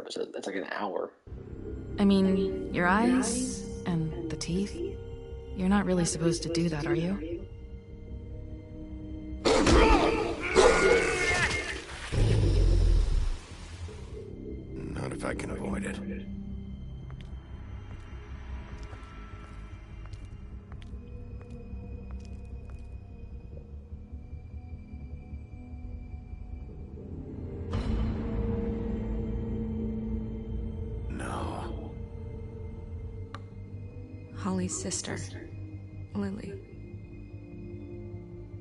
episode. That's like an hour. I mean, your eyes and the teeth. You're not really supposed to do that, are you? Not if I can avoid it. No. Holly's sister, Lily.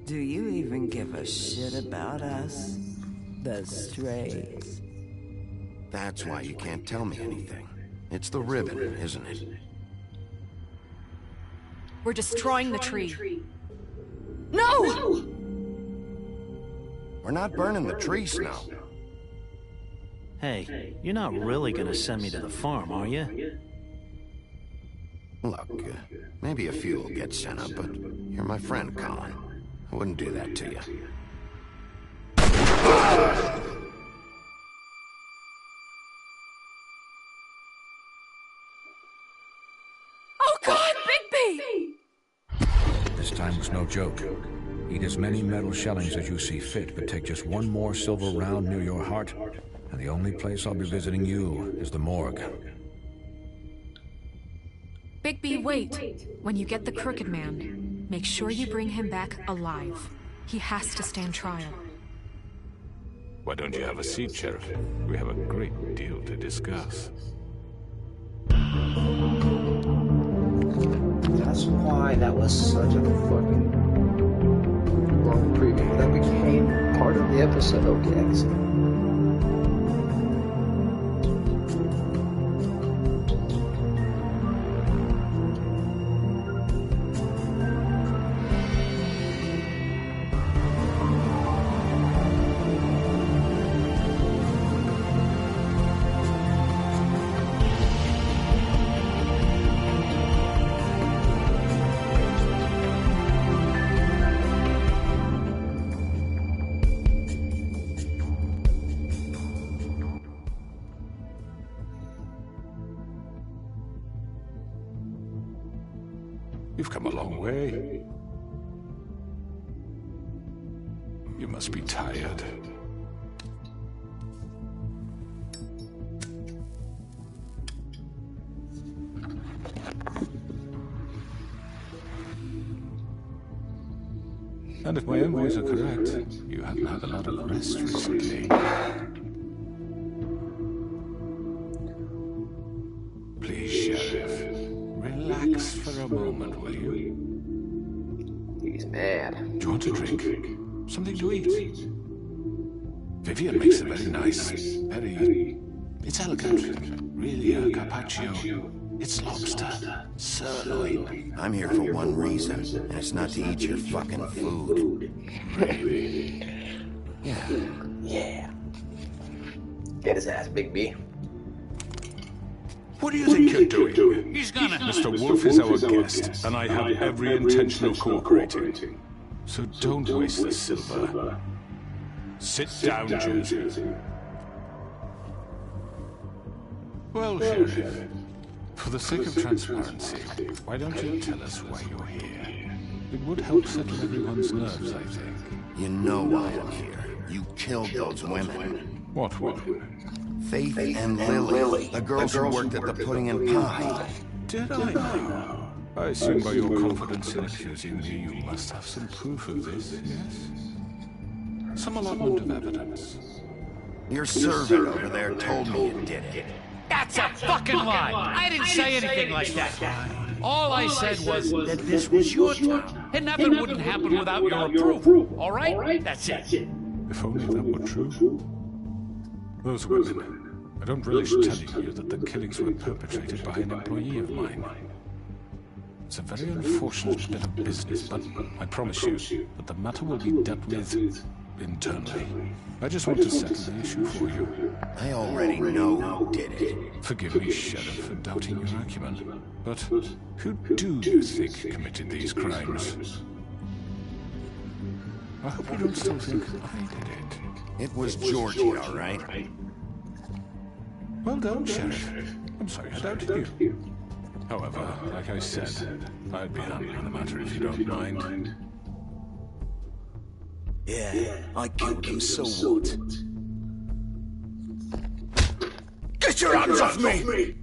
Do you even give a shit about us? The Strays? That's why you can't tell me anything. It's the ribbon, isn't it? We're destroying the tree. No! We're not burning the tree, Snow. Hey, you're not really gonna send me to the farm, are you? Look, maybe a few will get sent up, but you're my friend, Colin. I wouldn't do that to you. Oh God, Bigby! This time was no joke. Eat as many metal shellings as you see fit, but take just one more silver round near your heart, and the only place I'll be visiting you is the morgue. Bigby, wait. When you get the Crooked Man, make sure you bring him back alive. He has to stand trial. Why don't you have a seat, Sheriff? We have a great deal to discuss. That's why that was such a fucking long preview. That became part of the episode, guys. You've come a long way. You must be tired. And if my envoys are correct, you haven't had a lot of rest recently. Please, Sheriff. Relax for a moment, will you? He's mad. Do you want a drink? Something to eat? Vivian makes a very nice, it's elegant. Really a carpaccio. It's lobster, sirloin. I'm here for one reason, and it's not to eat your fucking food. Yeah. Get his ass, Bigby. What do you think you're doing? He's gonna... Mr. Wolf is our guest, and I have every intention of cooperating. So don't waste the silver. Sit down, Jersey. Well, Sheriff, for the sake of transparency, why don't you tell us why you're here? It would help settle everyone's nerves, I think. You know why I'm here. You killed those women. What women? Faith and Lily, the girls who worked at the Pudding and Pie. Did I know? I assume by your confidence in accusing me, you must have some proof of this, yes? Some allotment of evidence. Your servant over there told me you did it. That's a fucking lie! I didn't say anything like that. All I said was that this was your town, and nothing wouldn't happen without your approval. All right? That's it. If only that were true. Those women, I don't relish telling you that the killings were perpetrated by an employee of mine. It's a very unfortunate bit of business, but I promise you that the matter will be dealt with internally. I just want to settle the issue for you. I already know who did it. Forgive me, Sheriff, for doubting your acumen, but who do you think committed these crimes? I hope you don't still think I did it. It was Georgie, all right? Well done, Sheriff. I'm sorry I doubted you. However, like I said, I'd be handling the matter if you don't mind. Yeah, I killed him, so what? Get your hands off me!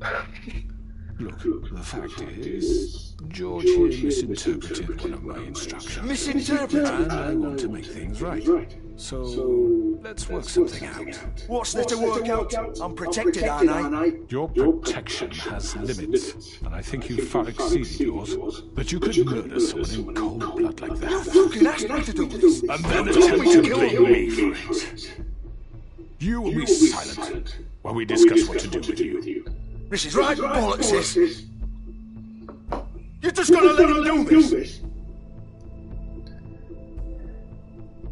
Look, the fact is, George here misinterpreted one of my instructions. Misinterpreted? And I want to make things right. So, let's work something out. What's there to work out? I'm protected, aren't I? Your protection has limits, and I think you've far exceeded yours. But you could murder someone in cold blood like that. You fucking asked me to do this! And then attempt to blame me for it. You will be silent while we discuss what to do with you. This is right, bollocks this! You're just gonna let him do this!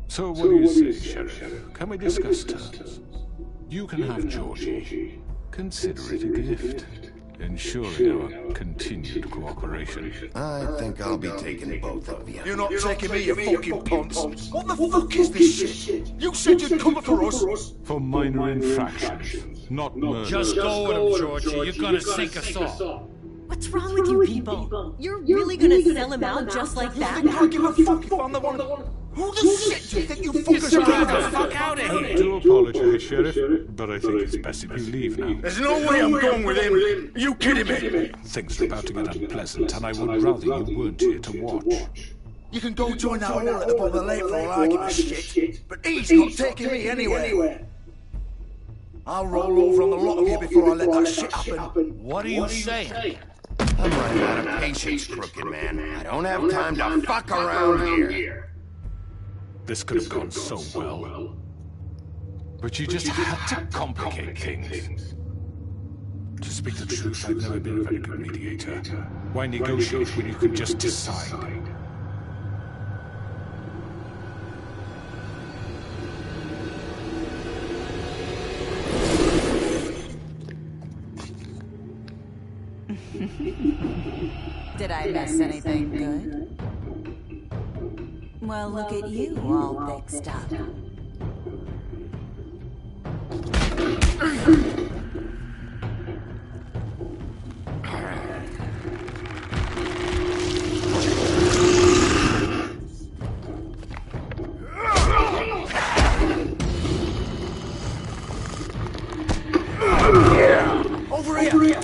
So what do you say, Sheriff? Can we discuss terms? You can have Georgie. Consider it a gift, ensuring our continued cooperation. I think I'll be taking both of you. You're not taking me, you fucking ponce! What the fuck is this shit? You said you'd cover for us! For minor infractions, not murder. Just go with him, Georgie. You're gonna sink us all. What's wrong with you people? You're really gonna sell him out just like that? I don't give a fuck if I'm the one. Who the shit do you think you fuckers are? Get the fuck out of here! I do apologize, Sheriff, but I think it's best if you leave now. There's no way I'm going with him! Are you kidding me? Things are about to get unpleasant, and I would rather you weren't here to watch. You can go join that hole at the bottom of the lake for all I give a shit, but he's not taking me anywhere. I'll roll over on the lot of you before I let that shit happen. What are you saying? I'm running out of patience, crooked man. I don't have time to fuck around here. This could have gone so well. But you just had to complicate things. To speak the truth, I've never been a very good mediator. Why negotiate when you could just decide? Did I miss anything good? Well, look at you, all fixed up. Over here!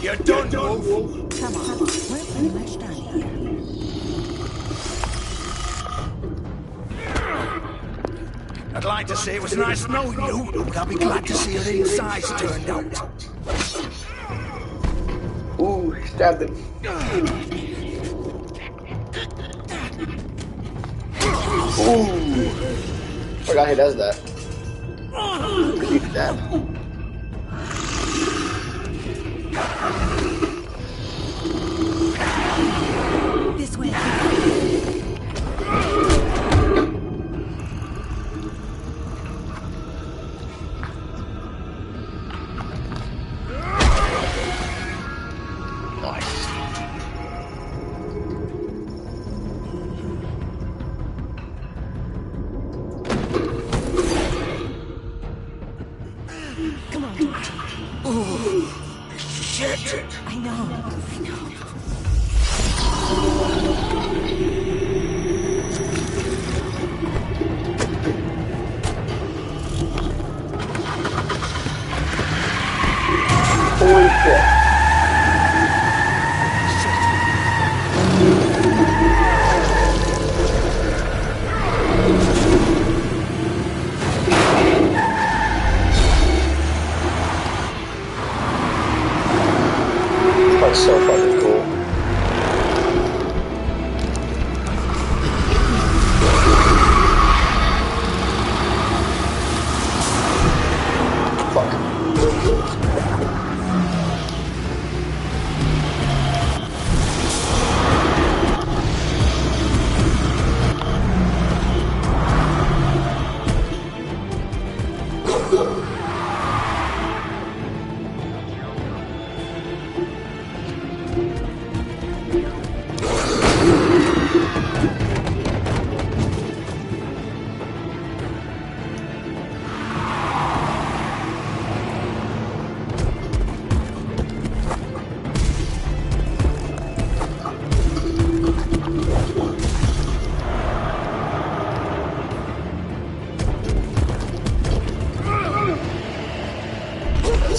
You're done, Wolf! Come on, we're pretty much done here. I'd like to say it was nice knowing you, but I'll be glad to see your insides turned out. Ooh, he stabbed him. Ooh. Forgot he does that. Could you do that? This way. Nice. Come on, Georgie. Ooh, shit! I know. Holy shit. That's so fucking cool.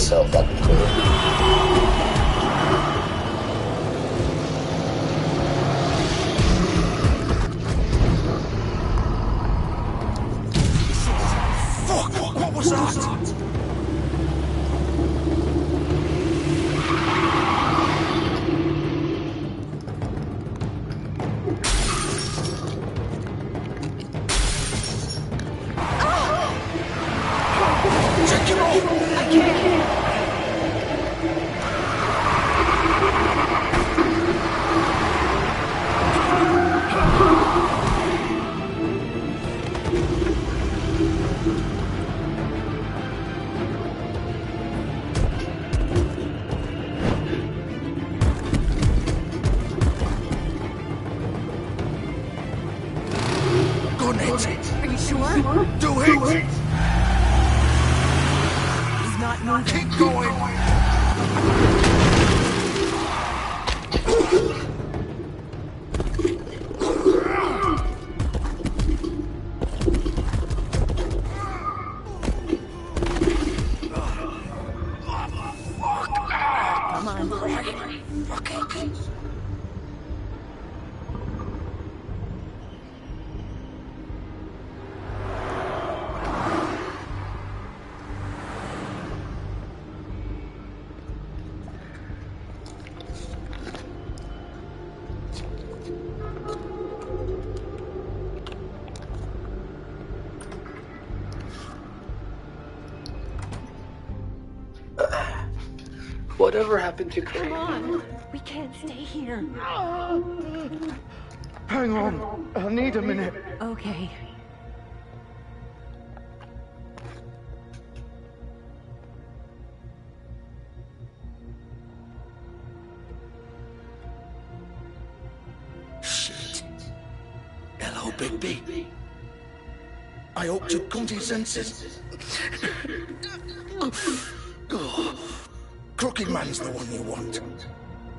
myself, that'd be cool. What was that? Take him off! I can't! Are you sure? Do it! He's not moving. Keep going! Come on. Okay. Whatever happened to Come on. We can't stay here. Hang on. I need a minute. Okay. Shit. Hello, Bigby. I hope you'd come to your senses. Crooked Man's the one you want.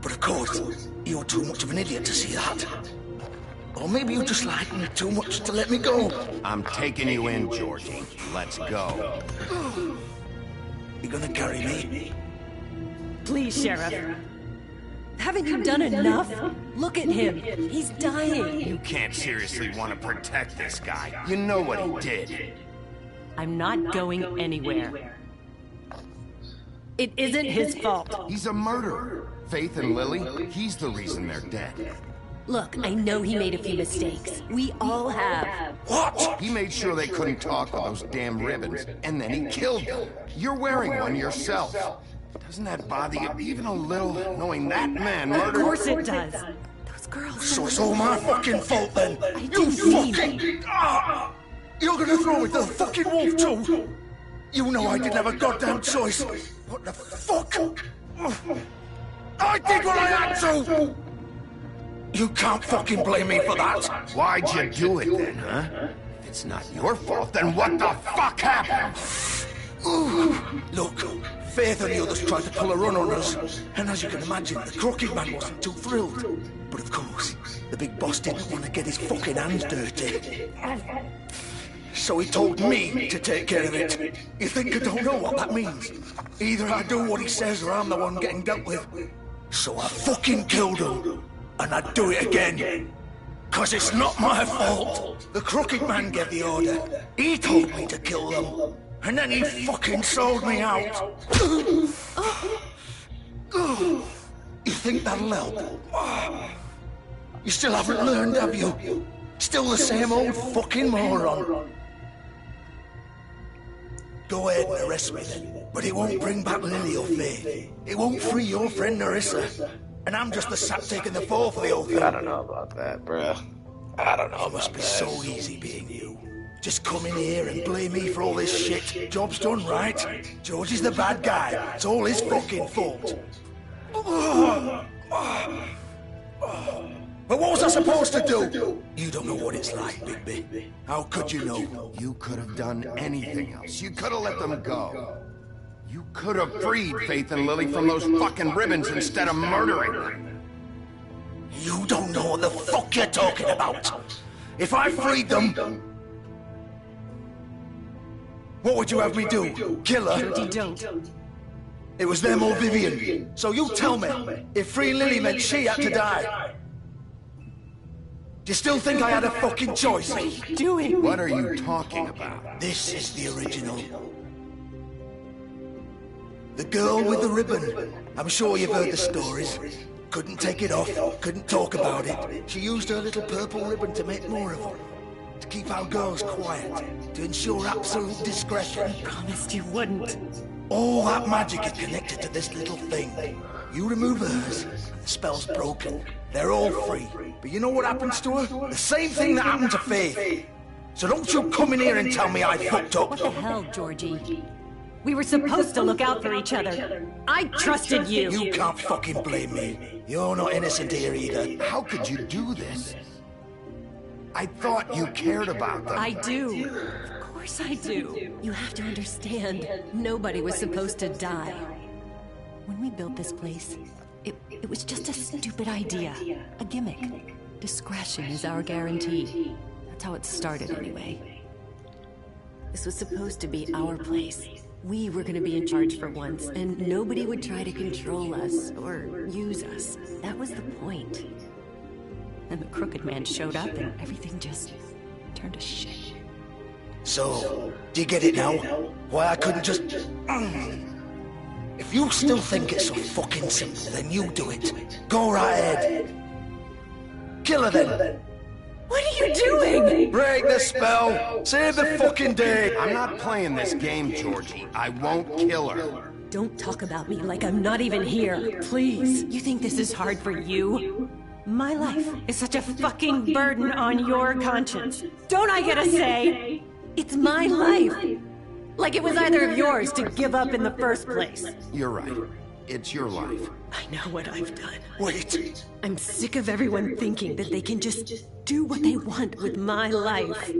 But of course, you're too much of an idiot to see that. Or maybe you just like me too much to let me go. I'm taking you in, Georgie. Let's go. You gonna carry me? Please, Sheriff. Haven't you done enough? Look at him. He's dying. You can't seriously want to protect this guy. You know what he did. I'm not going anywhere. It isn't his fault. He's a murderer. Faith and Lily, he's the reason they're dead. Look, I know he made a few mistakes. We all have. What? He made sure they couldn't talk with those damn ribbons, and then he killed them. You're wearing one yourself. Doesn't that bother you even a little, knowing that man murdered... Of course it does. Those girls... So it's all my fucking fault then? You fucking... You're gonna throw me to the fucking wolf too? You know I didn't have a goddamn choice. What the fuck? I did what I had to! You can't fucking blame me for that. Why'd you do it then, huh? If it's not your fault, then what the fuck happened? Look, Faith and the others tried to pull a run on us. And as you can imagine, the Crooked Man wasn't too thrilled. But of course, the big boss didn't want to get his fucking hands dirty. So he told me to take care of it. You think I don't know what that means? Either I do what he says or I'm the one getting dealt with. So I fucking killed him. And I'd do it again. 'Cause it's not my fault. The Crooked Man gave the order. He told me to kill them. And then he fucking sold me out. You think that'll help? You still haven't learned, have you? Still the same old fucking moron. Go ahead and arrest me then. But it won't bring back Lily or Faith. It won't free your friend Nerissa. And I'm just the sap taking the fall for the old thing. I don't know about that, bruh. I don't know. It must be so easy being you. Just come in here and blame me for all this shit. Job's done, right? George is the bad guy. It's all his fucking fault. But what was I supposed to do? You don't know what it's like, Bigby. How could you know? You could have done anything else. You could have let them go. You could have freed Faith and Lily from those fucking ribbons instead of murdering them. You don't know what the fuck you're talking about. If I freed them... What would you have me do? Kill her? Jody, don't. It was them or Vivian. So you tell me, if Free Lily meant she had to die, do you still think I had a fucking choice? What are you doing? What are you talking about? This is the original. The girl with the ribbon. I'm sure you've heard the stories. Couldn't take it off, couldn't talk about it. She used her little purple ribbon to make more of them. To keep our girls quiet, to ensure absolute discretion. Promised you wouldn't. All that magic is connected to this little thing. You remove hers, the spell's broken. They're all free. But you know what happens to her? The same thing that happened to Faith. So don't you come in here and tell me I fucked up. What the hell, Georgie? We were supposed to look out for each other. I trusted you. You can't fucking blame me. You're not innocent here either. How could you do this? I thought you cared about them. I do. Of course I do. You have to understand, nobody was supposed to die. When we built this place, it was just a stupid idea. A gimmick. Discretion is our guarantee. That's how it started anyway. This was supposed to be our place. We were gonna be in charge for once, and nobody would try to control us or use us. That was the point. And the Crooked Man showed up and everything just turned to shit. So, do you get it now? Why I couldn't just... If you still think it's so fucking simple, then you do it. Go right ahead. Kill her then. What are you doing? Break the spell. Save the fucking day. I'm not playing this game, Georgie. I won't kill her. Don't talk about me like I'm not even here. Please. You think this is hard for you? My life is such a fucking burden on your conscience. Don't I get a say? It's my life. Like it was either of yours to give up in the first place. You're right. It's your life. I know what I've done. Wait. I'm sick of everyone thinking that they can just do what they want with my life.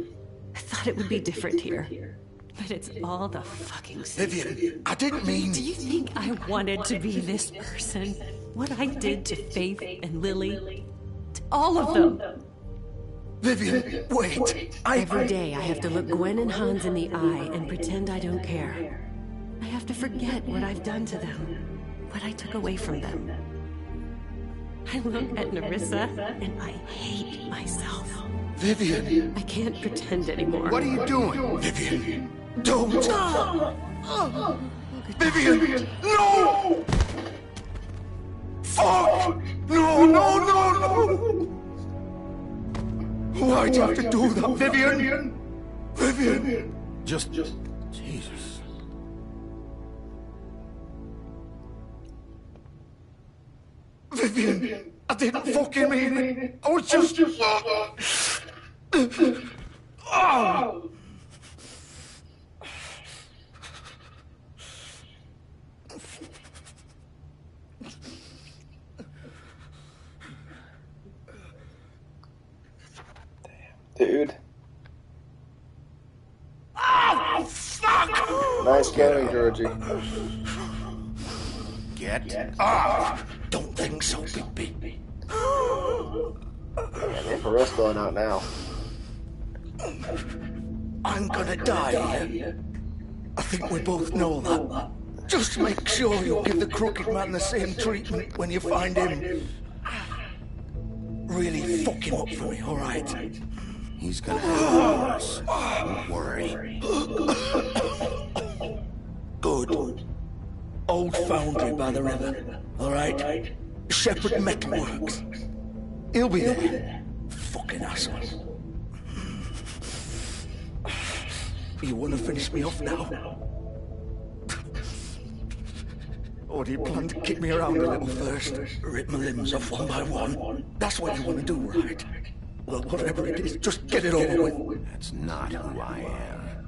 I thought it would be different here. But it's all the fucking same. Vivian, I didn't mean... Do you think I wanted to be this person? What I did to Faith and Lily? To all of them? Vivian, wait. Every day I have to look Gwen and Hans in the eye and pretend I don't care. I have to forget what I've done to them. What I took away from them. I look at Nerissa and I hate myself. Vivian. I can't pretend anymore. What are you doing? Vivian, don't. Vivian, no! Fuck! No! Why'd you have to do that, Vivian? Vivian! Just... Jesus. Vivian, I didn't fucking mean it. I was just... Oh! Dude. Oh, fuck! Nice going, Georgie. Get up! Don't think so, Bigby. Yeah, the Emperor's going out now. I'm gonna die here. I think we both know that. Just make sure you give the Crooked Man the same treatment when you find him. Really fuck him up for me, alright? He's gonna have worse. Don't worry. Good. Old foundry by the river, alright? Shepherd Metalworks. He'll be there. Fucking asshole. You wanna finish me off now? Or do you plan to kick me around a little first? Rip my limbs off one by one? That's what you wanna do, right? Well, whatever it is, just get it over with. That's not who I am.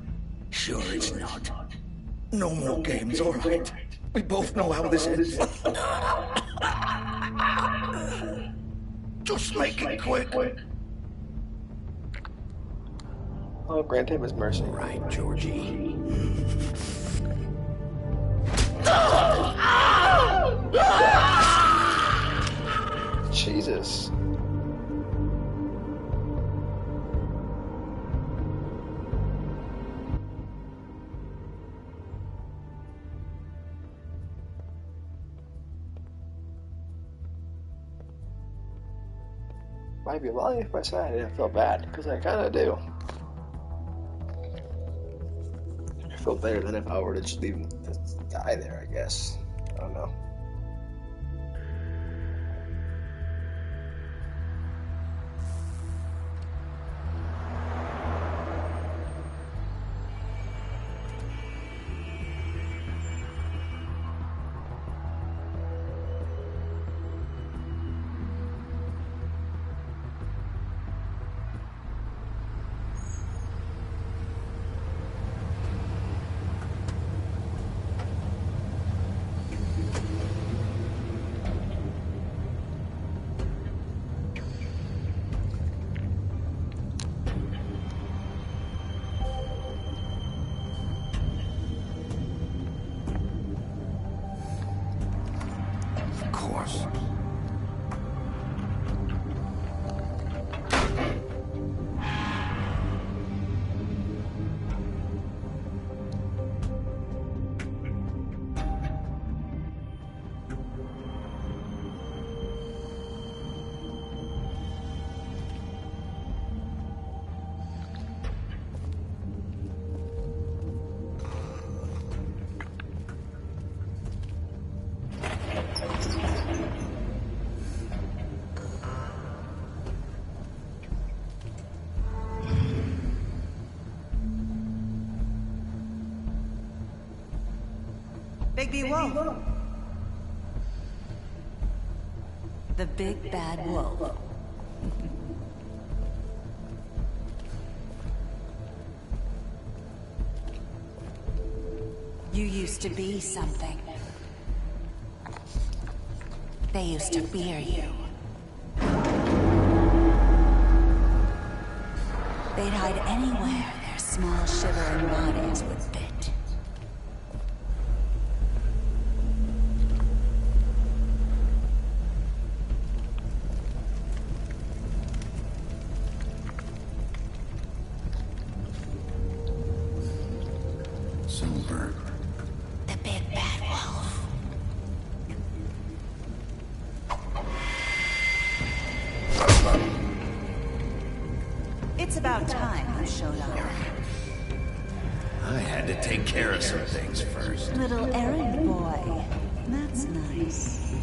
Sure it's not. No more games, alright? We both know how this ends. Just make it quick. Oh, grant him his mercy. Right, Georgie. Jesus. Might be lying if I say I didn't feel bad, because I kind of do. I feel better than if I were to just leave him to die there, I guess. I don't know. Bigby Wolf. The big bad wolf. You used to be something. They used to fear you. They'd hide anywhere their small shivering bodies would fit. Silver. The big bad wolf. It's about time you showed up. I had to take care of some things first. Little errand boy. That's nice.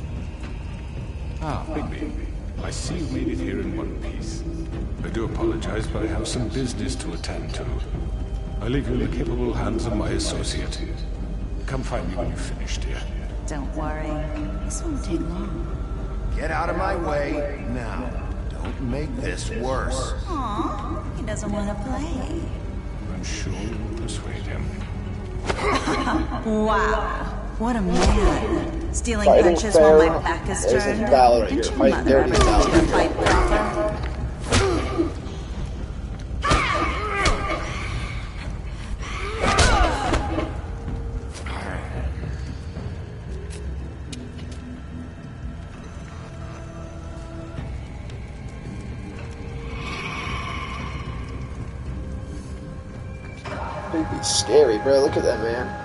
Ah, Bigby. I see you made it here in one piece. I do apologize, but I have some business to attend to. I leave you in the capable hands of my associate. Come find me when you've finished, dear. Don't worry. This won't take long. Get out of my way now. Don't make this worse. Aw, he doesn't want to play. I'm sure you'll persuade him. Wow. What a man. Stealing Fighting punches fair while my back is turned. isn't Valerie. Didn't You're your fighting mother dirty, ever teach you to Valerie. fight proper? It'd be scary, bro. Look at that man.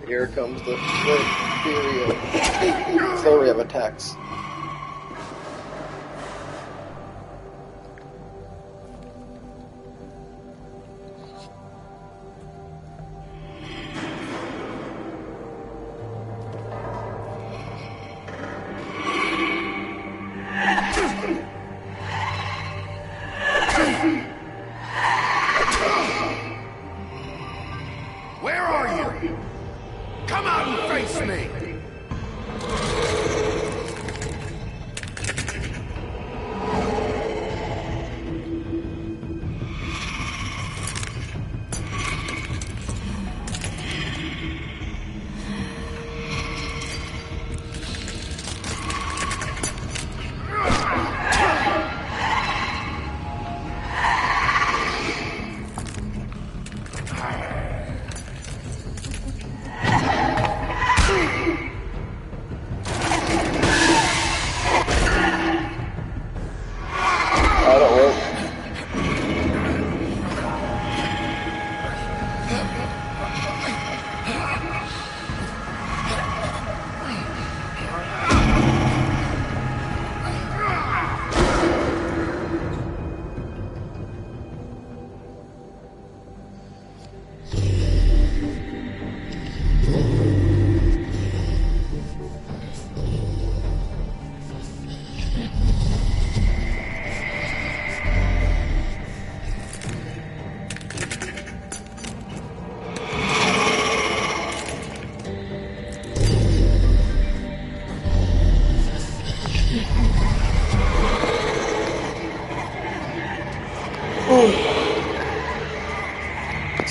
Here comes the flurry of attacks. Where are you? Come out and face me!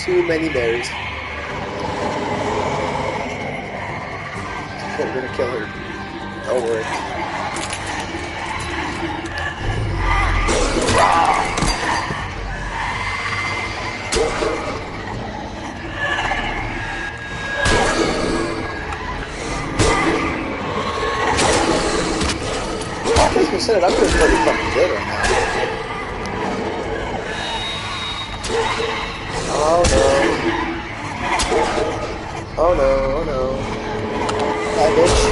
Too many berries. We're gonna kill her. Don't worry. Like I said, I'm doing pretty fucking good right now. Oh no. Oh no, oh no. Bye, bitch.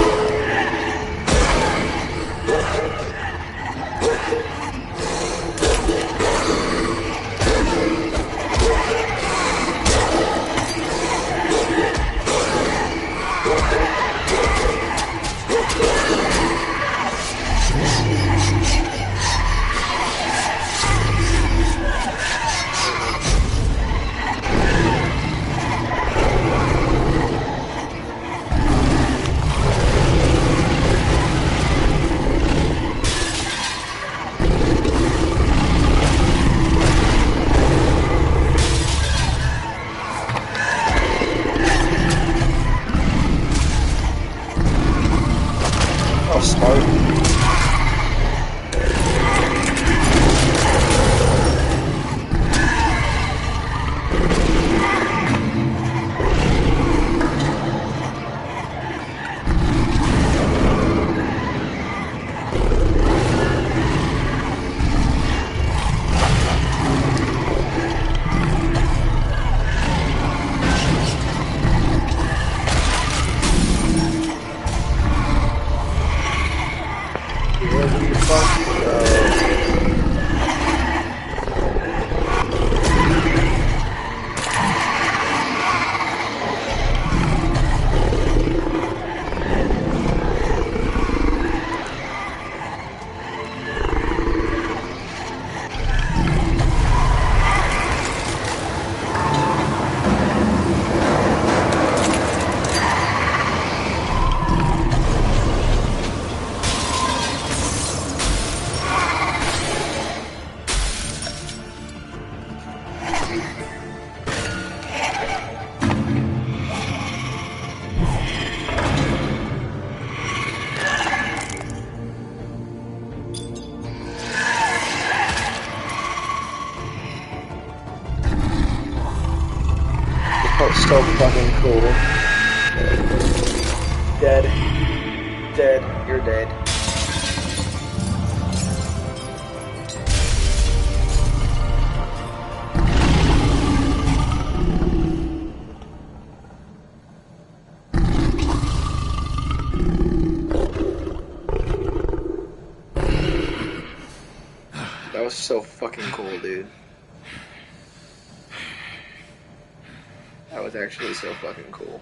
So fucking cool. Dead. Dead. You're dead. That was so fucking cool, dude. That was actually so fucking cool.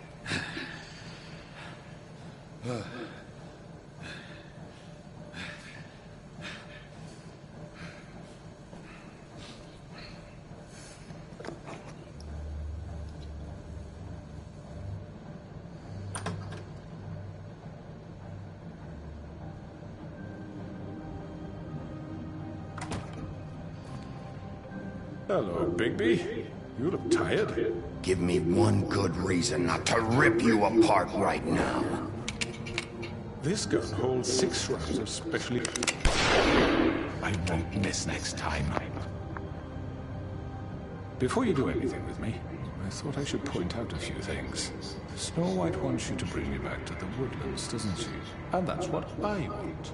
Hello, Bigby. You look tired. Give me one good reason not to rip you apart right now. This gun holds 6 rounds of specially... I won't miss next time. Before you do anything with me, I thought I should point out a few things. Snow White wants you to bring me back to the woodlands, doesn't she? And that's what I want.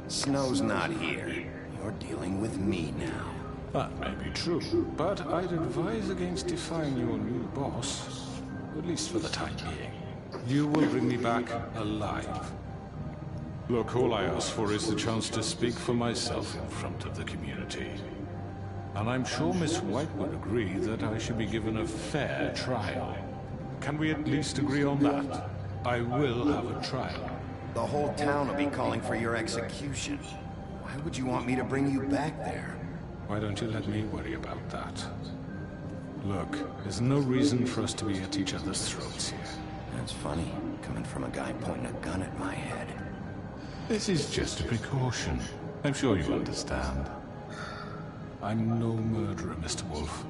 Snow's not here. You're dealing with me now. That may be true, but I'd advise against defying your new boss, at least for the time being. You will bring me back alive. Look, all I ask for is the chance to speak for myself in front of the community. And I'm sure Miss White would agree that I should be given a fair trial. Can we at least agree on that? I will have a trial. The whole town will be calling for your execution. Why would you want me to bring you back there? Why don't you let me worry about that? Look, there's no reason for us to be at each other's throats here. That's funny, coming from a guy pointing a gun at my head. This is just a precaution. I'm sure you understand. I'm no murderer, Mr. Wolf.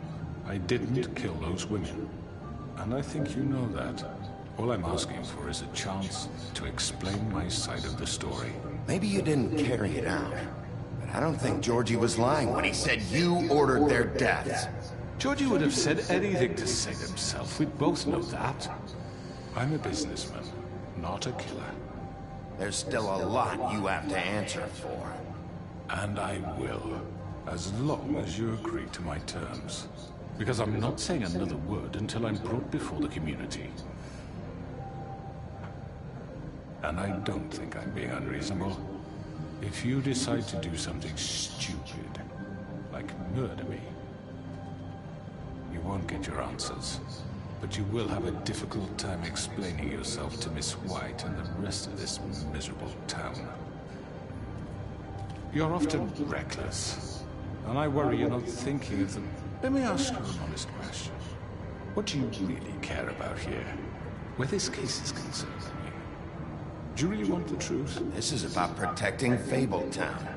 I didn't kill those women. And I think you know that. All I'm asking for is a chance to explain my side of the story. Maybe you didn't carry it out. But I don't think Georgie was lying when he said you ordered their deaths. Georgie would have said anything to save himself. We both know that. I'm a businessman, not a killer. There's still a lot you have to answer for. And I will, as long as you agree to my terms. Because I'm not saying another word until I'm brought before the community. And I don't think I'm being unreasonable. If you decide to do something stupid, like murder me, you won't get your answers. But you will have a difficult time explaining yourself to Miss White and the rest of this miserable town. You're often reckless, and I worry you're not thinking of them. Let me ask you an honest question. What do you really care about here? Where this case is concerned, I mean. Do you really want the truth? This is about protecting Fabletown.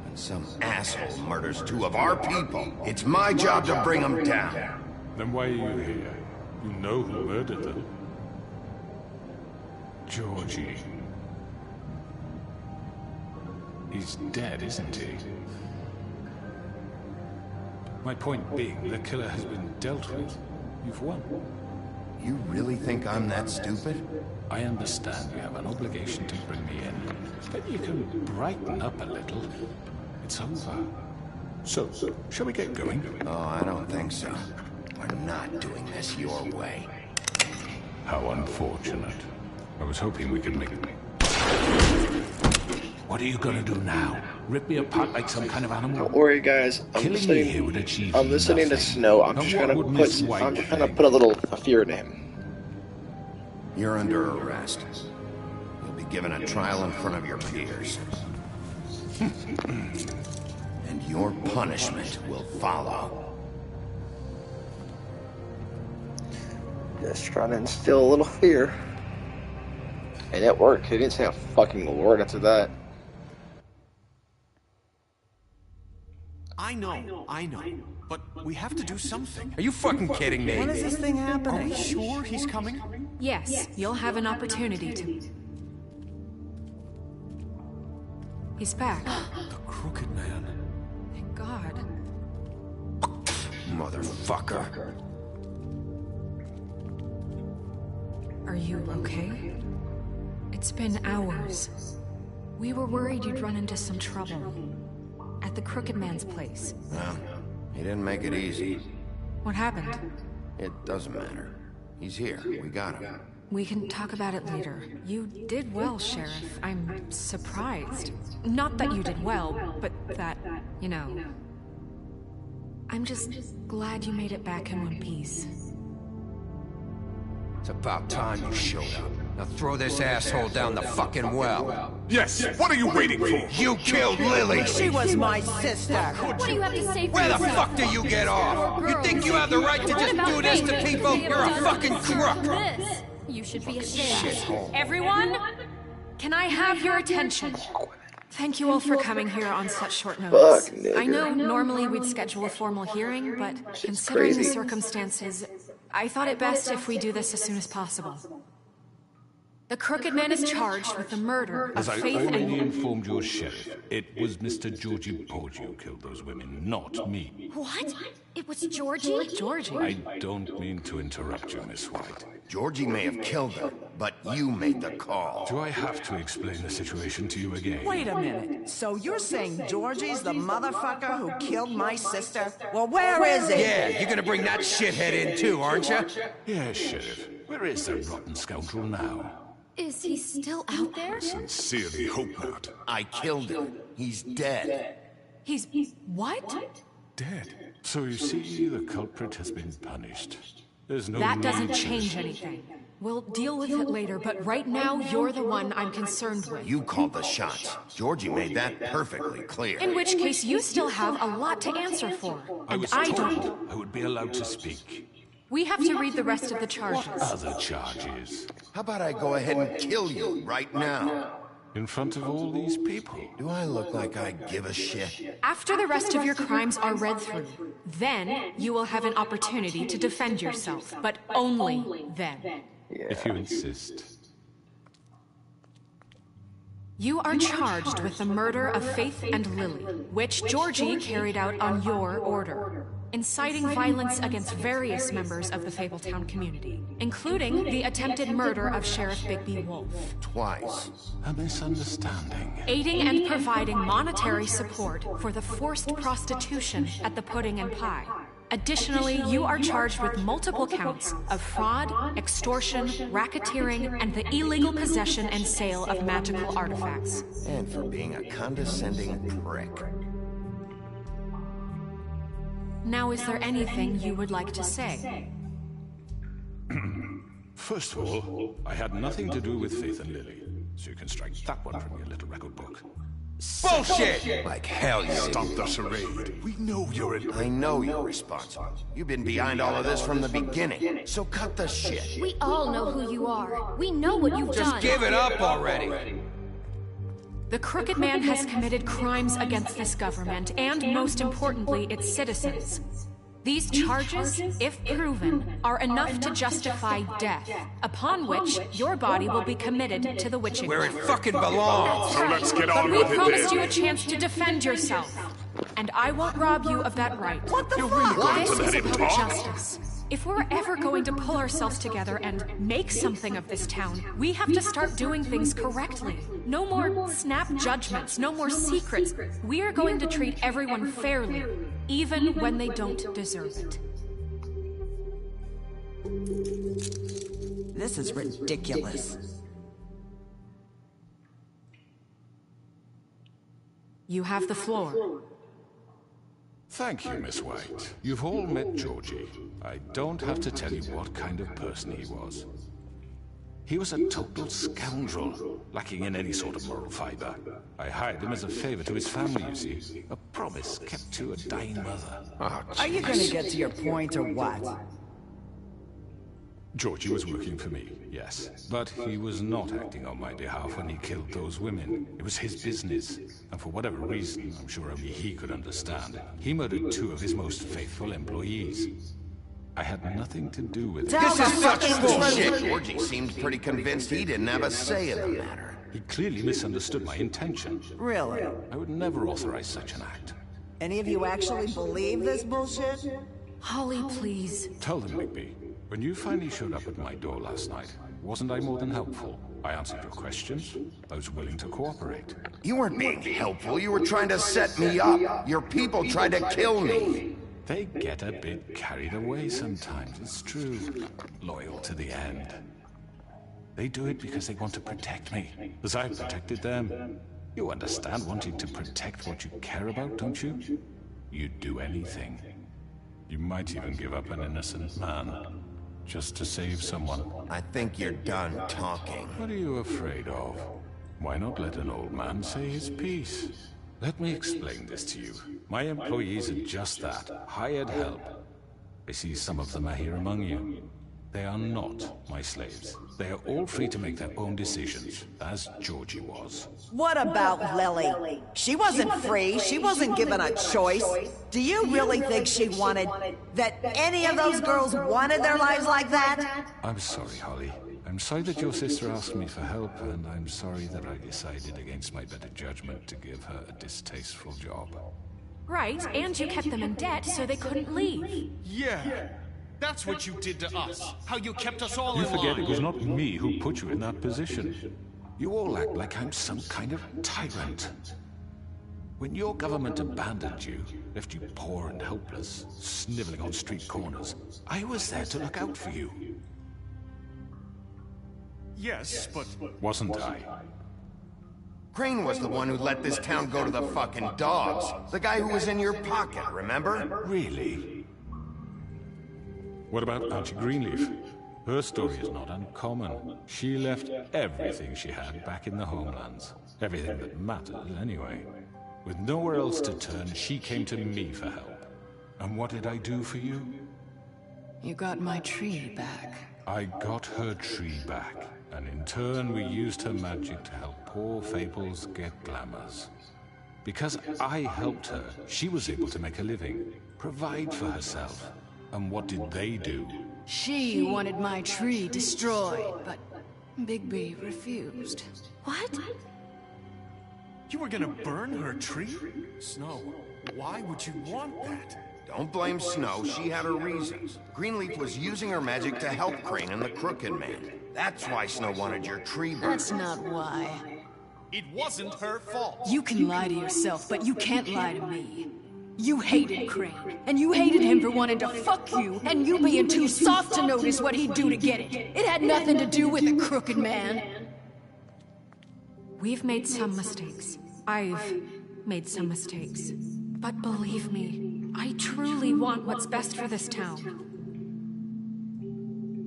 And some asshole murders 2 of our people. It's my job to bring them down. Then why are you here? You know who murdered them. Georgie. He's dead, isn't he? My point being, the killer has been dealt with. You've won. You really think I'm that stupid? I understand you have an obligation to bring me in. But you can brighten up a little. It's over. So, shall we get going? Oh, I don't think so. We're not doing this your way. How unfortunate. I was hoping we could make it. What are you gonna do now? Rip me apart like some kind of animal? Don't worry, guys. I'm listening to Snow. I'm just trying to put a fear into him. You're under arrest. You'll be given a trial in front of your peers. And your punishment will follow. Just trying to instill a little fear. And it worked. He didn't say a fucking word after that. I know. But we have to do something. Are you fucking kidding me? When is this thing happening? Are we sure he's coming? Yes, you'll have an opportunity to. He's back. The Crooked Man. Thank God. Motherfucker. Are you okay? It's been hours. We were worried you'd run into some trouble. At the Crooked Man's place. Well, he didn't make it easy. What happened? It doesn't matter. He's here. We got him. We can talk about it later. You did well, Sheriff. I'm surprised. Not that you did well, but that, you know. I'm just glad you made it back in one piece. It's about time you showed up. Now throw this asshole down the fucking well. Yes, what are you waiting for? You killed Lily! She was my sister. What do you have to say for Where the yourself? fuck do you get off? You think you have the right to just do this to people? You're a fucking crook! This. You should be ashamed. Everyone, can I have your attention? Thank you all for coming here on such short notice. I know normally we'd schedule a formal hearing, but considering the circumstances, I thought it best if we do this as soon as possible. The Crooked Man is charged with the murder of As I Faith already and... informed your sheriff, it was Mr. Georgie Porgy who killed those women, not me. What? It was Georgie? Georgie? I don't mean to interrupt you, Miss White. Georgie may have killed her, but you made the call. Do I have to explain the situation to you again? Wait a minute. So you're saying Georgie's the motherfucker who killed my sister? Well, where is he? Yeah, you're gonna bring that shithead in too, aren't you? Yes, Sheriff. Where is that rotten scoundrel now? Is he still out there? Sincerely hope not. I killed him. He's dead. He's... what? Dead. So you see, the culprit has been punished. There's no That need doesn't to- change anything. We'll deal with it later, but right now, you're the one I'm concerned with. You called the shots. Georgie made that perfectly clear. In which case, you still have a lot to answer for. I And was I told don't. I would be allowed to speak. We have to read the rest of the charges. Other charges. How about I go ahead and kill you right now? In front of all these people? Do I look like I give a shit? After the rest of your crimes are read through, then you will have an opportunity to defend yourself, but only then. Yeah. If you insist. You are charged with the murder of Faith and Lily, which Georgie carried out on your order, inciting violence against various members of the Fabletown community, including the attempted murder of Sheriff Bigby Wolf. Twice. A misunderstanding. Aiding and providing monetary support for the forced prostitution at the Pudding and Pie. Additionally, you are charged with multiple counts of fraud, extortion, racketeering, and the illegal possession and sale of magical artifacts. And for being a condescending prick. Now, is there anything you would like to say? First of all, I had nothing to do with Faith and Lily, so you can strike that one from your little record book. Bullshit! Like hell you Stop the charade. We know you're in... I know you're responsible. You've been behind all of this from the beginning, so cut the shit. We all know who you are. We know what you've done. Just give it up already. The Crooked Man has committed crimes against this government, and most importantly, its citizens. These charges, if proven, are enough to justify death, upon which your body will be committed to the witching. Where it fucking belongs. That's right. let's get on but we with it promised then. you a chance to defend yourself, and I won't rob you of that right. What the fuck? This to let is him about talk? justice. If we're ever going to pull ourselves together and make something of this town, we have to start doing things correctly. No more snap judgments, no more secrets. We are going to treat everyone fairly, even when they don't deserve it. This is ridiculous. You have the floor. Thank you, Miss White. You've all met Georgie. I don't have to tell you what kind of person he was. He was a total scoundrel, lacking in any sort of moral fiber. I hired him as a favor to his family, you see. A promise kept to a dying mother. Are you gonna get to your point or what? Georgie was working for me, yes. But he was not acting on my behalf when he killed those women. It was his business. And for whatever reason, I'm sure only he could understand, he murdered 2 of his most faithful employees. I had nothing to do with it. This is such bullshit! Georgie seemed pretty convinced he didn't have a say in the matter. He clearly misunderstood my intention. Really? I would never authorize such an act. Any of you actually believe this bullshit? Holly, please. Tell them, Bigby. When you finally showed up at my door last night, wasn't I more than helpful? I answered your questions. I was willing to cooperate. You weren't being helpful. You were trying to set me up. Your people tried to kill me. They get a bit carried away sometimes, it's true. Loyal to the end. They do it because they want to protect me, as I've protected them. You understand wanting to protect what you care about, don't you? You'd do anything. You might even give up an innocent man. Just to save someone. I think you're done talking. What are you afraid of? Why not let an old man say his piece? Let me explain this to you. My employees are just that, hired help. I see some of them are here among you. They are not my slaves. They are all free to make their own decisions, as Georgie was. What about Lily? She wasn't free. She wasn't given a choice. Do you really think she wanted... that any of those girls wanted their lives like that? I'm sorry, Holly. I'm sorry that your sister asked me for help, and I'm sorry that I decided against my better judgment to give her a distasteful job. Right, and you kept them in debt so they couldn't leave. Yeah. That's what you did to us. How you kept us all You in forget line. it was not me who put you in that position. You all act like I'm some kind of tyrant. When your government abandoned you, left you poor and helpless, sniveling on street corners, I was there to look out for you. Yes, but... Wasn't I? Crane was the one who let this town go to the fucking dogs. The guy who was in your pocket, remember? Really? What about Auntie Greenleaf? Her story is not uncommon. She left everything she had back in the homelands. Everything that mattered, anyway. With nowhere else to turn, she came to me for help. And what did I do for you? You got my tree back. I got her tree back. And in turn, we used her magic to help poor Fables get glamours. Because I helped her, she was able to make a living, provide for herself. And what did they do? She wanted my tree destroyed, but Bigby refused. What? You were gonna burn her tree? Snow, why would you want that? Don't blame Snow, she had her reasons. Greenleaf was using her magic to help Crane and the Crooked Man. That's why Snow wanted your tree burned. That's not why. It wasn't her fault. You can lie to yourself, but you can't lie to me. You hated Crane, and you hated him for wanting to fuck you, and you being too soft to notice what he'd do to get it. It had nothing to do with the Crooked Man. We've made some mistakes. I've made some mistakes. But believe me, I truly want what's best for this town.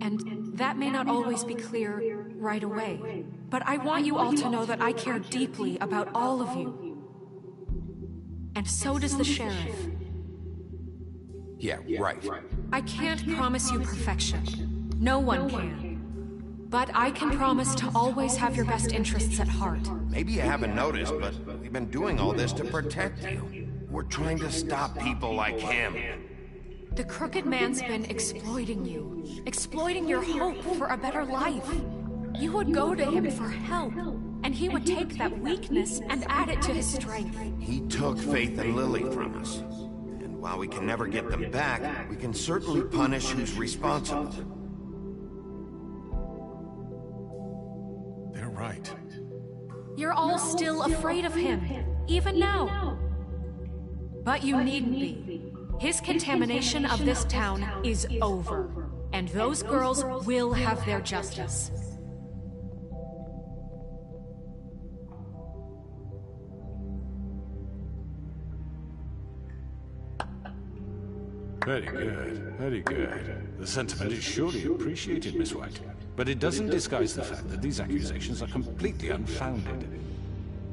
And that may not always be clear right away. But I want you all to know that I care deeply about all of you. And so does the sheriff. Yeah, right. I can't promise you perfection. No one can. But I can promise to always have your best interests at heart. Maybe you haven't noticed, but we've been doing all this to protect you. We're trying to stop people like him. The Crooked Man's been exploiting you. Exploiting your hope for a better life. You would go to him for help, and he would take that weakness and add it to his strength. He took Faith and Lily from us. And while we can never get them back, we can certainly punish who's responsible. They're right. You're all still afraid of him, even now. But you needn't be. His contamination of this town is over, and those girls will have their justice. Very good, very good. The sentiment is surely appreciated, Miss White. But it doesn't disguise the fact that these accusations are completely unfounded.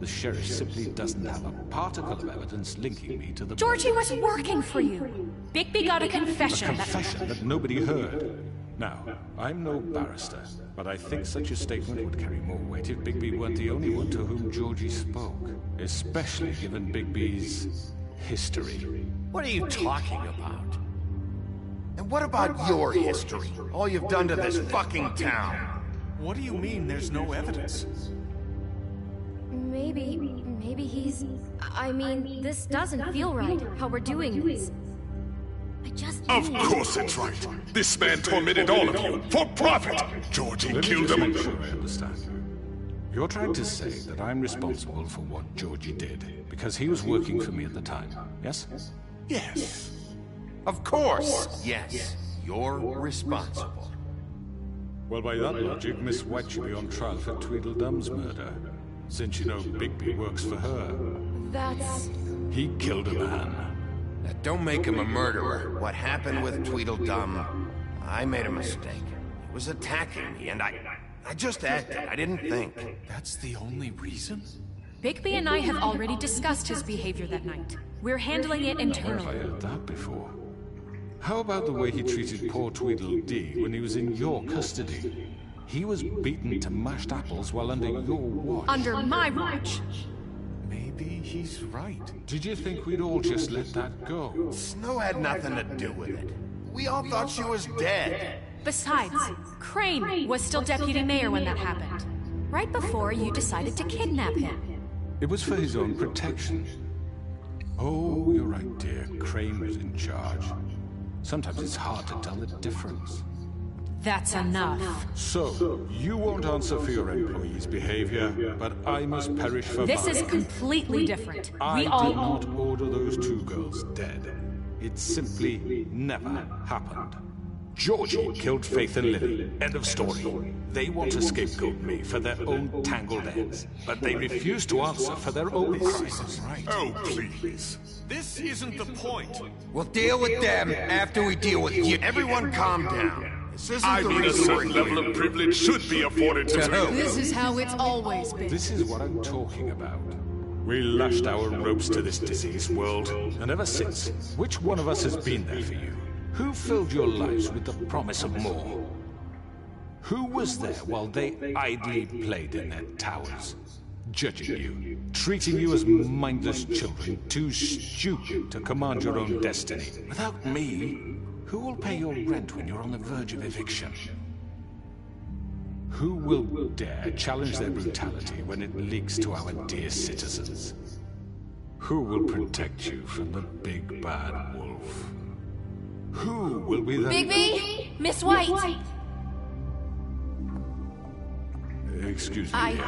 The sheriff simply doesn't have a particle of evidence linking me to the... Georgie was working for you. Bigby got a confession. A confession that nobody heard. Now, I'm no barrister, but I think such a statement would carry more weight if Bigby weren't the only one to whom Georgie spoke. Especially given Bigby's history. What are you talking about? And what about your history? All you've done to this fucking town? What do you mean there's no evidence? Maybe he's... I mean, this doesn't feel right, how we're doing this. I just... Of course it's right. This man tormented all of you, for profit! Georgie killed him. Make sure I understand. You're trying to say that I'm responsible for what Georgie did, because he was working for me at the time, yes? Yes. Of course, yes. You're responsible. Well, by that logic, Miss White should be on trial for Tweedledum's murder. Since you know Bigby works for her. That's... He killed a man. That don't make him a murderer. What happened with Tweedledum, I made a mistake. He was attacking me, and I just acted. I didn't think. That's the only reason? Bigby and I have already discussed his behavior that night. We're handling it internally. Where have I heard that before? How about the way he treated poor Tweedledee when he was in your custody? He was beaten to mashed apples while under your watch. Under my watch? Maybe he's right. Did you think we'd all just let that go? Snow had nothing to do with it. We all thought she was dead. Besides, Crane was still deputy mayor when that happened. Right before you decided to kidnap him. It was for his own protection. Oh, you're right, dear. Crane was in charge. Sometimes it's hard to tell the difference. That's enough. So, you won't answer for your employees' behavior, but I must perish for This mine. is completely different. I did not order those two girls dead. It simply never happened. Georgie killed Faith and Lily. End of story. They want to scapegoat me for their own tangled ends, but they refuse to answer for their own crimes. Right. Oh, please. This isn't the point. We'll deal with them after we deal with you. Everyone calm down. This isn't I the mean, a reason certain we're level here. of privilege should be afforded to me. This is how it's always been. This is what I'm talking about. We lashed our ropes to this diseased world, and ever since, which one of us has been there for you? Who filled your lives with the promise of more? Who was there while they idly played in their towers? Judging you, treating you as mindless children, too stupid to command your own destiny. Without me, who will pay your rent when you're on the verge of eviction? Who will dare challenge their brutality when it leaks to our dear citizens? Who will protect you from the big bad wolf? Who will be the... Bigby! Miss White! Excuse me.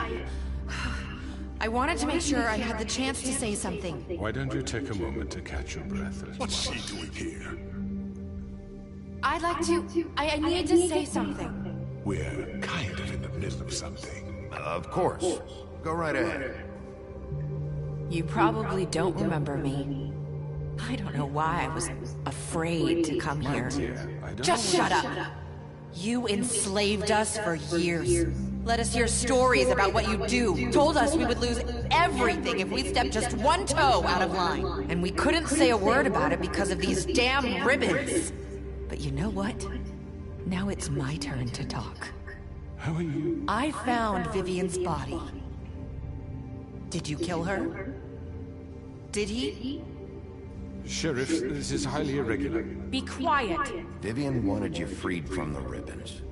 I wanted to make sure I had the chance to say something. Why don't you take a moment to catch your breath? What's she doing here? I'd like to... I need to say something. We're kind of in the middle of something. Of course. Go right ahead. You probably don't remember me. I don't know why I was afraid to come here. Just shut up! You enslaved us for years. Let us hear stories about what you do. Told us we would lose everything if we stepped just one toe out of line. And we couldn't say a word about it because of these damn ribbons. But you know what? Now it's my turn to talk. How are you? I found Vivian's body. Did you kill her? Did he? Sheriff, this is highly irregular. Be quiet. Vivian wanted you freed from the ribbons.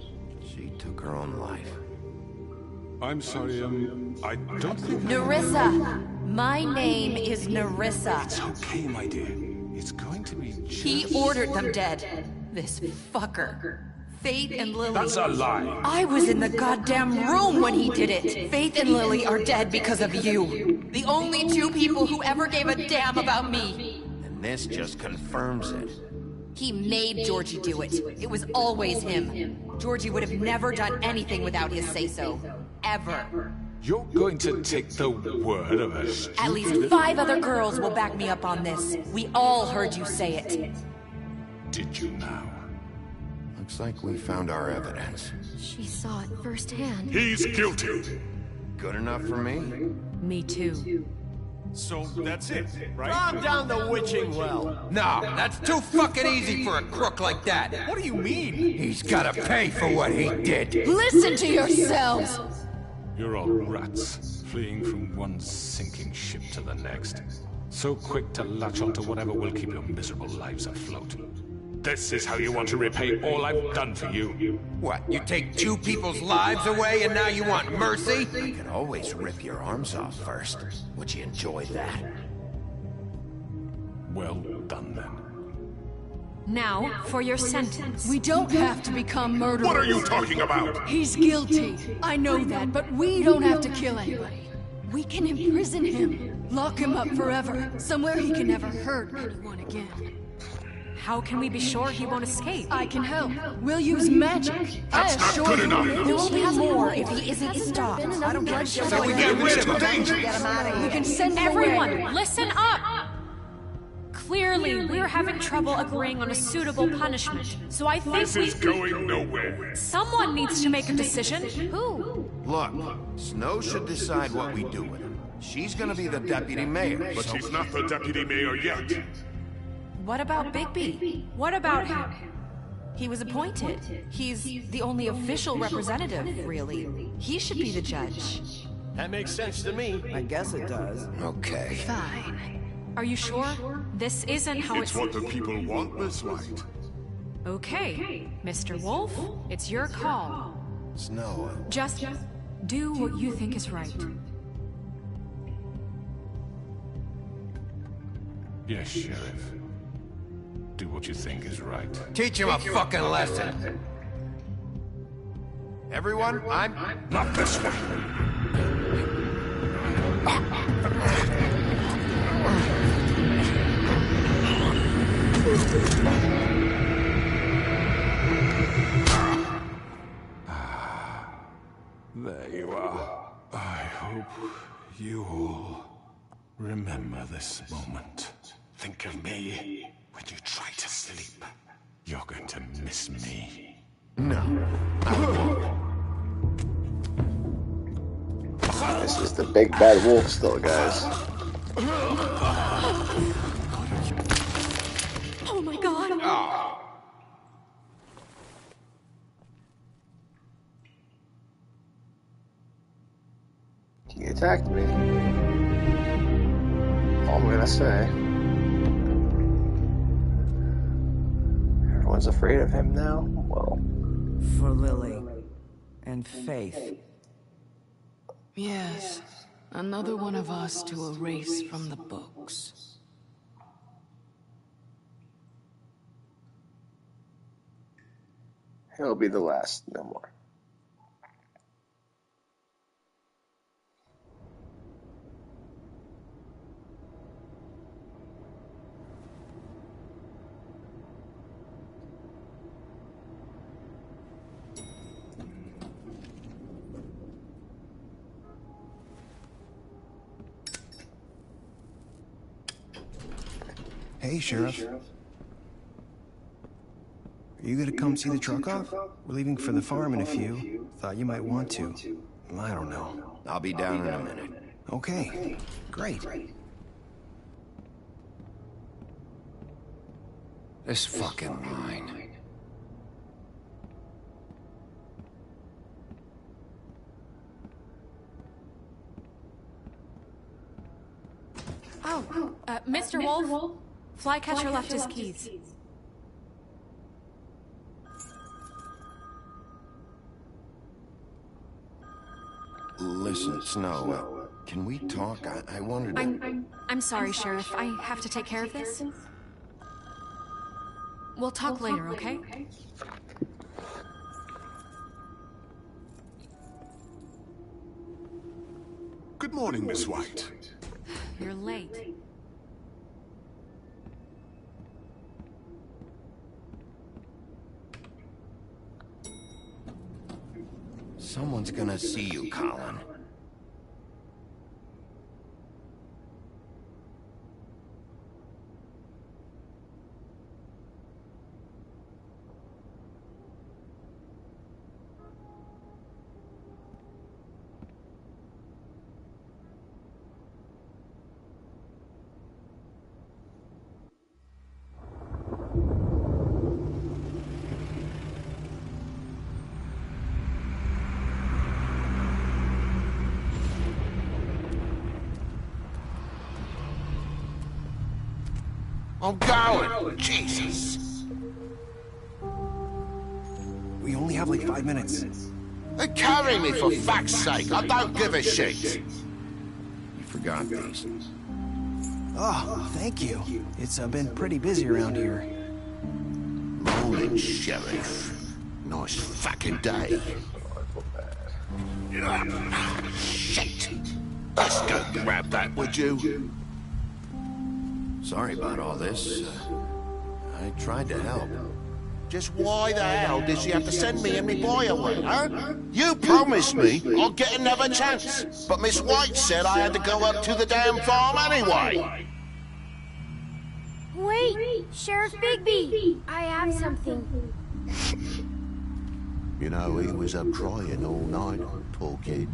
She took her own life. I'm sorry, I don't think... Nerissa! My name is Nerissa. It's okay, my dear. It's going to be just... He ordered them dead. This fucker. Faith and Lily... That's a lie. I was in the goddamn room when he did it. Faith and Lily are dead because of you. The only two people who ever gave a damn about me. And this just confirms it. He made Georgie do it. It was always him. Georgie would have never done anything without his say-so. Ever. You're going to take the word of a stupid... At least 5 other girls will back me up on this. We all heard you say it. Did you now? Looks like we found our evidence. She saw it firsthand. He's guilty. Good enough for me? Me too. So that's it, right? Calm down the witching well. No, that's too fucking easy for a crook like that. What do you mean? He's gotta pay for what he did. Listen to yourselves! You're all rats, fleeing from one sinking ship to the next. So quick to latch onto whatever will keep your miserable lives afloat. This is how you want to repay all I've done for you. What, you take 2 people's lives away and now you want mercy? You could always rip your arms off first. Would you enjoy that? Well done, then. Now, for your sentence. We don't have to become murderers. What are you talking about? He's guilty. I know that, but we don't have to kill anybody. We can imprison him. Lock him up forever. Somewhere he can never hurt anyone again. How can we be sure he won't escape? I can help. We'll use magic. That's not good enough. There will be more if he isn't stopped. I don't give a shit. So we get rid of him. We can send him Everyone, away. listen up! Clearly, we're having trouble agreeing on a suitable punishment. So I think This is going nowhere. someone needs to make a decision. Who? Look, Snow should decide what we do with him. She's gonna be the deputy mayor. But she's not the deputy mayor yet. What about Bigby? What about him? He was appointed. He's the only official representative, really. He should be the judge. That makes sense to me. I guess it does. Okay. Fine. Are you sure? This isn't how It's what the people want, Miss White. Okay, Mr. Wolf, it's your call. Snow. Just do what you think is right. Yes, Sheriff. Do what you think is right. Teach him a fucking lesson. Everyone, I'm... Not this way. There you are. I hope you all remember this moment. Think of me when you try to sleep. You're going to miss me. No. This is the big bad wolf still, guys. Oh my god! attacked me. All I'm gonna say. Everyone's afraid of him now? Well. For Lily. And Faith. Yes. Another one of us to erase from the books. He'll be the last, no more. Hey, Sheriff. Are you gonna come see the truck off? We're leaving for the farm in a few. Thought you might want to. I don't know. I'll be down in a minute. Okay, great. This fucking line. Oh, Mr. Wolf? Flycatcher left his keys. Listen, Snow, can we talk? I wanted to... I'm sorry, Sheriff. I have to take care of this. We'll talk later, okay? Good morning, Miss White. You're late. Someone's gonna see you, Colin. I'm going! Jesus! We only have like 5 minutes. They carry me for fuck's sake! I don't give a shit! You forgot these. Oh, thank you. It's been pretty busy around here. Morning, Sheriff. Nice fucking day. Shit! Let's go grab that, would you? Sorry about all this. I tried to help. Just why the hell did she have to send me and me boy away, huh? You promised me I'd get another chance, but Miss White said I had to go up to the damn farm anyway. Wait, Sheriff Bigby, I have something. You know, he was up trying all night, poor kid.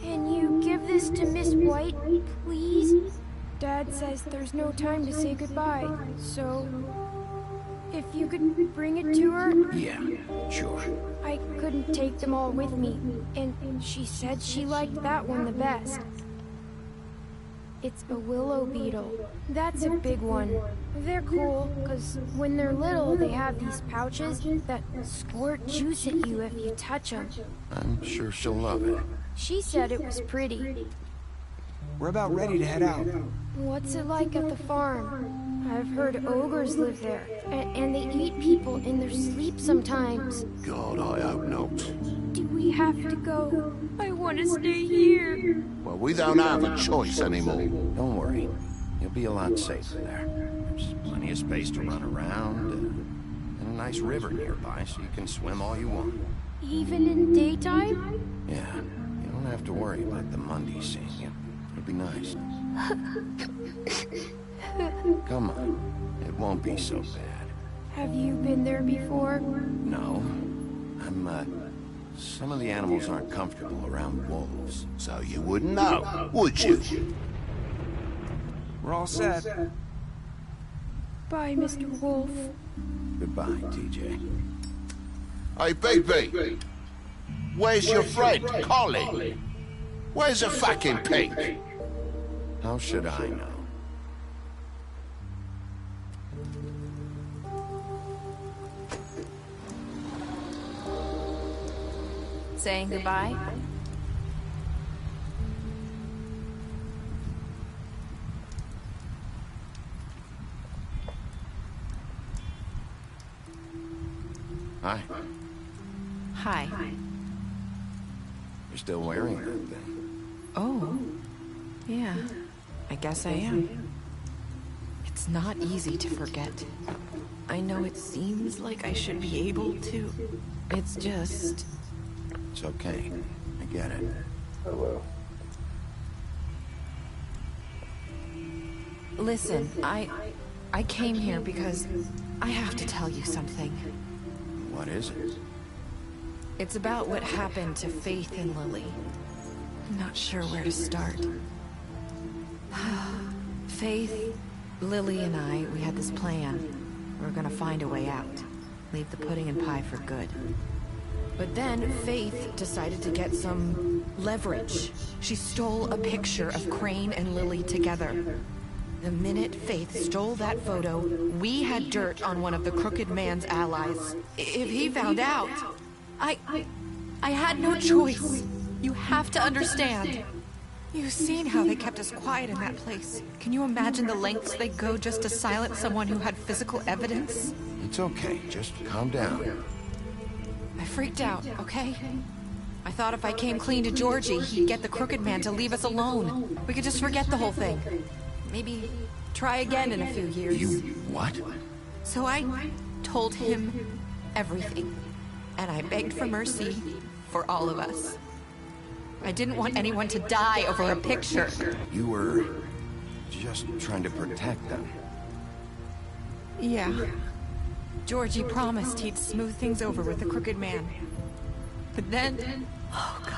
Can you give this to Miss White, please? Dad says there's no time to say goodbye, so if you could bring it to her? Yeah, sure. I couldn't take them all with me, and she said she liked that one the best. It's a willow beetle. That's a big one. They're cool, because when they're little, they have these pouches that squirt juice at you if you touch them. I'm sure she'll love it. She said it was pretty. We're about ready to head out. What's it like at the farm? I've heard ogres live there, and they eat people in their sleep sometimes. God, I hope not. Do we have to go? I want to stay here. Well, we don't have a choice anymore. Don't worry. You'll be a lot safer there. There's plenty of space to run around, and a nice river nearby, so you can swim all you want. Even in daytime? Yeah. You don't have to worry about the Mundy seeing you. It'll be nice. Come on. It won't be so bad. Have you been there before? No. Some of the animals aren't comfortable around wolves, so you wouldn't know, would you? We're all set. Bye, Mr. Wolf. Goodbye, TJ. Hey, Bigby! Where's your friend, Colin? Where's the fucking pink? How should I know? Saying goodbye? Hi. Hi. You're still wearing that thing. Oh. Yeah. I guess I am. It's not easy to forget. I know it seems like I should be able to. It's just... It's okay. I get it. Hello. Listen, I came here because I have to tell you something. What is it? It's about what happened to Faith and Lily. I'm not sure where to start. Faith, Lily, and I, we had this plan. We were gonna find a way out. Leave the pudding and pie for good. But then Faith decided to get some leverage. She stole a picture of Crane and Lily together. The minute Faith stole that photo, we had dirt on one of the Crooked Man's allies. If he found out, I had no choice. You have to understand. You've seen how they kept us quiet in that place. Can you imagine the lengths they go just to silence someone who had physical evidence? It's okay. Just calm down. I freaked out, okay? I thought if I came clean to Georgie, he'd get the Crooked Man to leave us alone. We could just forget the whole thing. Maybe try again in a few years. You what? So I told him everything. And I begged for mercy for all of us. I didn't want anyone to die over a picture. You were just trying to protect them. Yeah. Georgie promised he'd smooth things over with the Crooked Man. But then... Oh, God.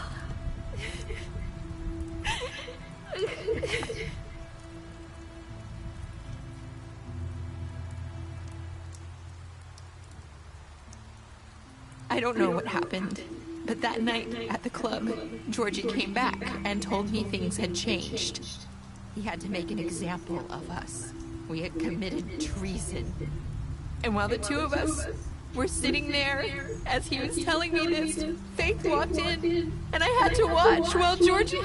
I don't know what happened, but that night at the club, Georgie came back and told me things had changed. He had to make an example of us. We had committed treason. And while the two of us were sitting there, as he was telling me this, Faith walked in, and I had to watch while Georgie...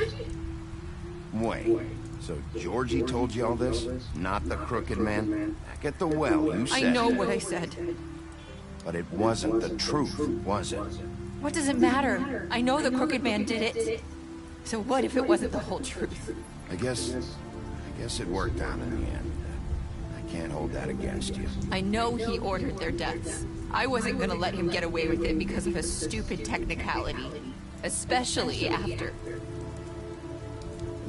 Wait, so Georgie told you all this? Not the Crooked Man? Back at the well, you said... I know what I said. But it wasn't the truth, was it? What does it matter? I know the Crooked Man did it. So what if it wasn't the whole truth? I guess it worked out in the end. I can't hold that against you. I know he ordered their deaths. I wasn't gonna let him get away with it because of a stupid technicality. Especially after...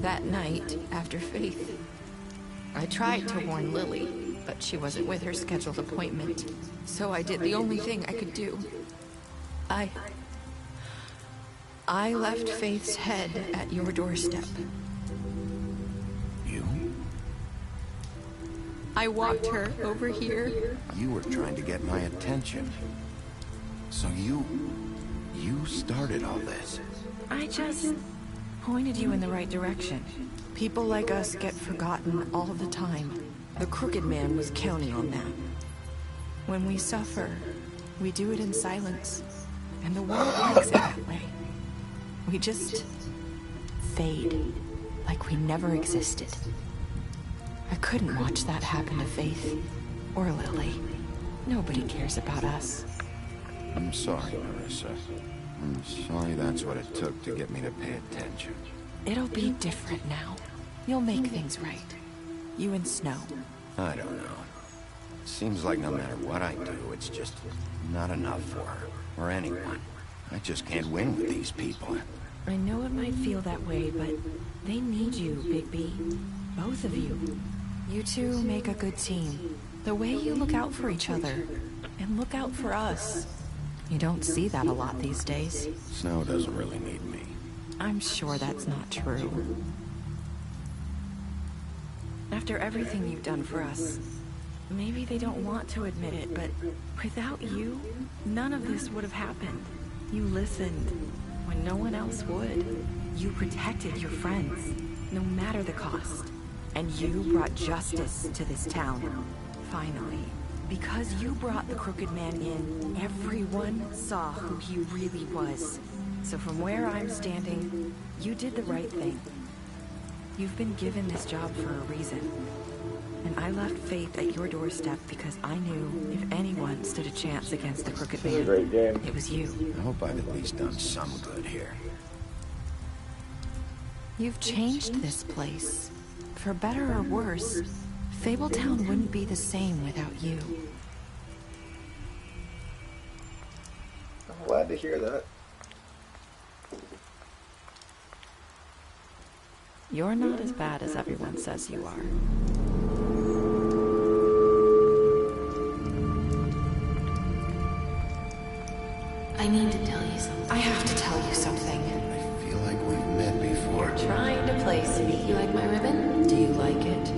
That night, after Faith, I tried to warn Lily, but she wasn't with her scheduled appointment. So I did the only thing I could do. I left Faith's head at your doorstep. You? I walked her over here. You were trying to get my attention. So you started all this. I just pointed you in the right direction. People like us get forgotten all the time. The Crooked Man was counting on that. When we suffer, we do it in silence. And the world likes it that way. We just fade, like we never existed. I couldn't watch that happen to Faith, or Lily. Nobody cares about us. I'm sorry, Marissa. I'm sorry that's what it took to get me to pay attention. It'll be different now. You'll make things right. You and Snow. I don't know. Seems like no matter what I do, it's just not enough for her, or anyone. I just can't win with these people. I know it might feel that way, but they need you, Bigby. Both of you. You two make a good team. The way you look out for each other, and look out for us. You don't see that a lot these days. Snow doesn't really need me. I'm sure that's not true. After everything you've done for us, maybe they don't want to admit it, but without you, none of this would have happened. You listened when no one else would. You protected your friends, no matter the cost. And you brought justice to this town. Finally. Because you brought the Crooked Man in, everyone saw who he really was. So from where I'm standing, you did the right thing. You've been given this job for a reason. And I left Faith at your doorstep because I knew if anyone stood a chance against the Crooked Man, great game. it was you. I hope I've at least done some good here. You've changed this place. For better or worse, Fabletown wouldn't be the same without you. I'm glad to hear that. You're not as bad as everyone says you are. I need to tell you something. I have to tell you something. I feel like we've met before. Trying to place me. You like my ribbon? Do you like it?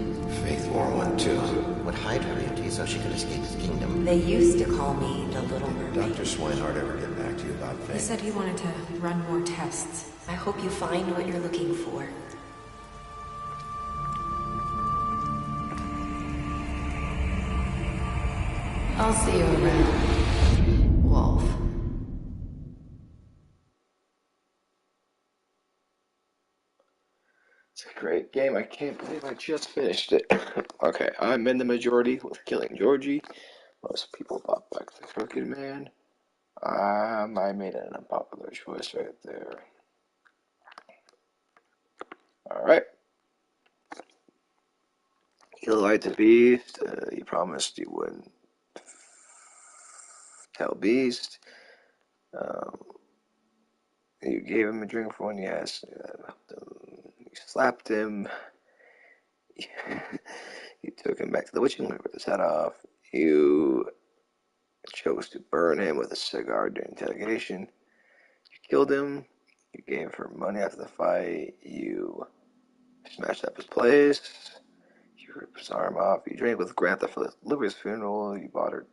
Faith wore one too. Would hide her beauty so she could escape his kingdom. They used to call me the Little Mermaid. Dr. Swinehart ever get back to you about Faith? He said he wanted to run more tests. I hope you find what you're looking for. I'll see you around, Wolf. It's a great game. I can't believe I just finished it. Okay, I'm in the majority with killing Georgie. Most people bought back the Crooked Man. I made an unpopular choice right there. Alright. You lied to Beast. You promised you wouldn't tell Beast. You gave him a drink for when he asked. You slapped him. You took him back to the witching with his head off. You chose to burn him with a cigar during interrogation. You killed him. You gave her money after the fight. smashed up his place. You ripped his arm off. You drank with Grantha for Liver's funeral. You bought her.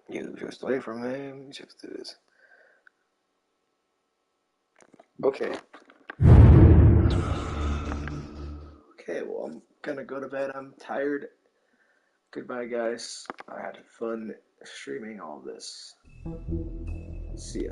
You just away from him. You just did this. Okay. Okay, well, I'm gonna go to bed. I'm tired. Goodbye, guys. I had fun streaming all this. See ya.